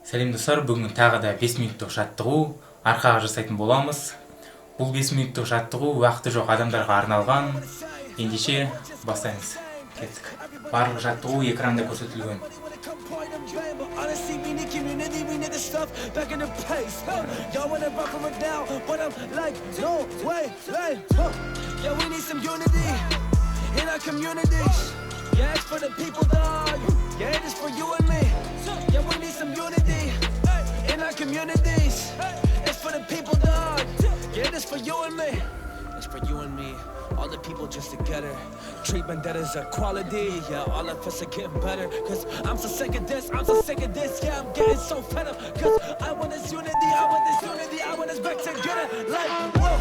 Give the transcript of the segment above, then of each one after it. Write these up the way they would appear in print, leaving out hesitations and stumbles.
Сәлем достар, бүгін тағы да 5 минуттық жаттығу арқаға жасайтын боламыз. Бұл 5 минуттық жаттығу уақыты жоқ адамдарға арналған. Ендеше бастаймыз. Кеттік. Барлық жаттығу экранда көрсетілген. Yeah, it's for the people, dog. Yeah, it is for you and me. Yeah, we need some unity in our communities. It's for the people, dog. Yeah, it is for you and me. It's for you and me. All the people just together. Treatment that is equality. Yeah, all of us are getting better. Cause I'm so sick of this, I'm so sick of this. Yeah, I'm getting so fed up. Cause I want this unity, I want this unity, I want us back together. Like, whoa.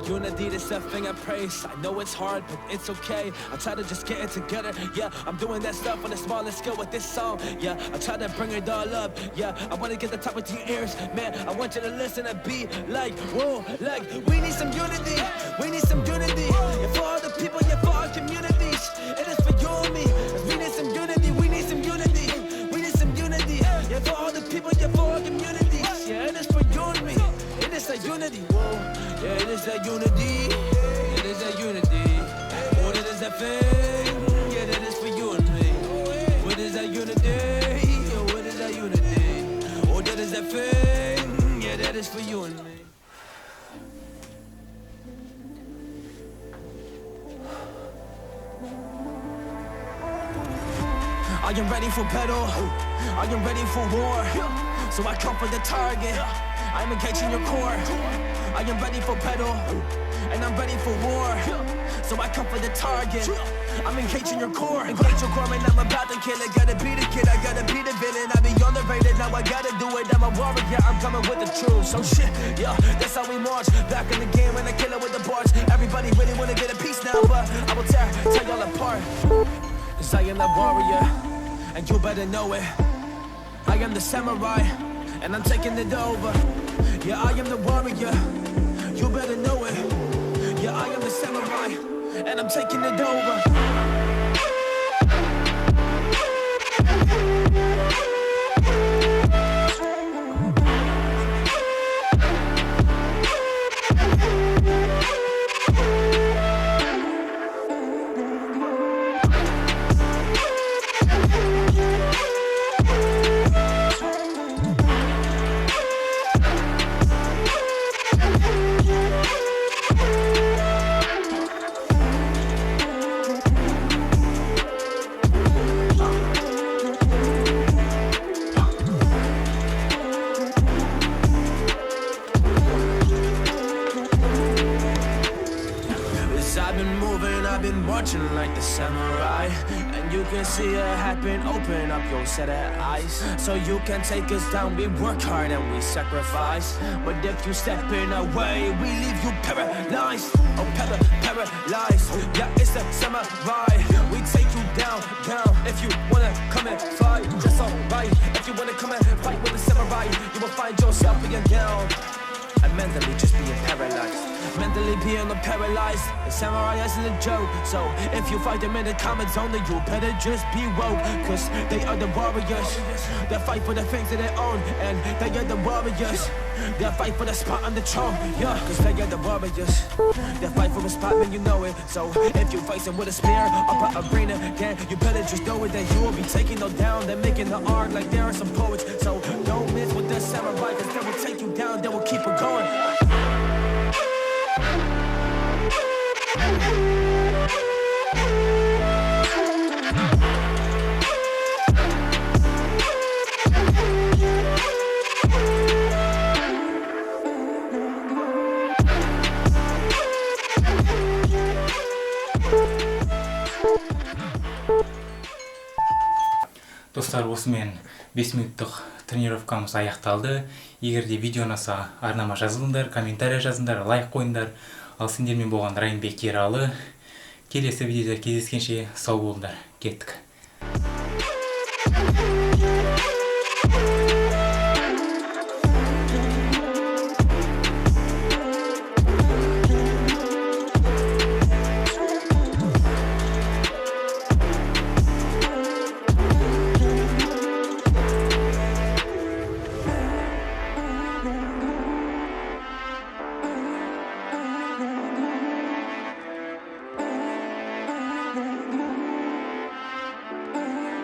Unity is something I praise. I know it's hard, but it's okay. I try to just get it together. Yeah, I'm doing that stuff on a smaller scale with this song. Yeah, I try to bring it all up. Yeah, I want to get the top of your ears. Man, I want you to listen and be like, whoa, like, we need some unity. We need some unity. Yeah, for all the people, yeah, for our communities. It is for you and me. We need some unity. We need some unity. We need some unity. Yeah, for all the people, yeah, for our communities. Yeah, it is for you and me. It is a unity. Whoa. Yeah, it is that unity. It is that unity. What it is that thing? Yeah, that is for you and me. What is that unity? Yeah, what is that unity? Oh, that is that thing? Yeah, that is for you and me. I am ready for battle. I am ready for war. So I come for the target. I'm engaging your core. I am ready for battle, and I'm ready for war. So I come for the target. I'm engaging your core. Engage your core, and I'm about to kill it. Gotta be the kid, I gotta be the villain. I be on the rated, now I gotta do it. I'm a warrior, I'm coming with the truth. So shit, yeah, that's how we march. Back in the game when I kill it with the bars. Everybody really wanna get a piece now, but I will tear y'all apart. Cause I am the warrior, and you better know it. I am the samurai, and I'm taking it over. Yeah, I am the warrior, you better know it. Yeah, I am the samurai, and I'm taking it over. I've been marching like the samurai, and you can see it happen. Open up your set of eyes, so you can take us down. We work hard and we sacrifice, but if you step in our way, we leave you paralyzed. Oh, paralyzed. Yeah, it's the samurai. We take you down. If you wanna come and fight, just alright. If you wanna come and fight with the samurai, you will find yourself being down and mentally just being paralyzed. Mentally being paralyzed. The samurai isn't a joke. So if you fight them in the comment zone, then you better just be woke. Cause they are the warriors. They fight for the things that they own, and they are the warriors. They fight for the spot on the throne. Yeah, cause they are the warriors. They fight for a spot when you know it. So if you fight them with a spear up an arena, then you better just know it, that you will be taking them down. They're making the art like there are some poets. So don't miss with the samurai, cause they will take you down. They will keep it going. Достар, осымен 5 минуттық тренировкамыз аяқталды. Егер де видео ұнаса, арнама жазылыңдар, комментарий жазыңдар, лайк қойыңдар. Ал сендермен болған Райымбек Ералы. Келесі видеода кездескенше сау болыңдар. Кеттік.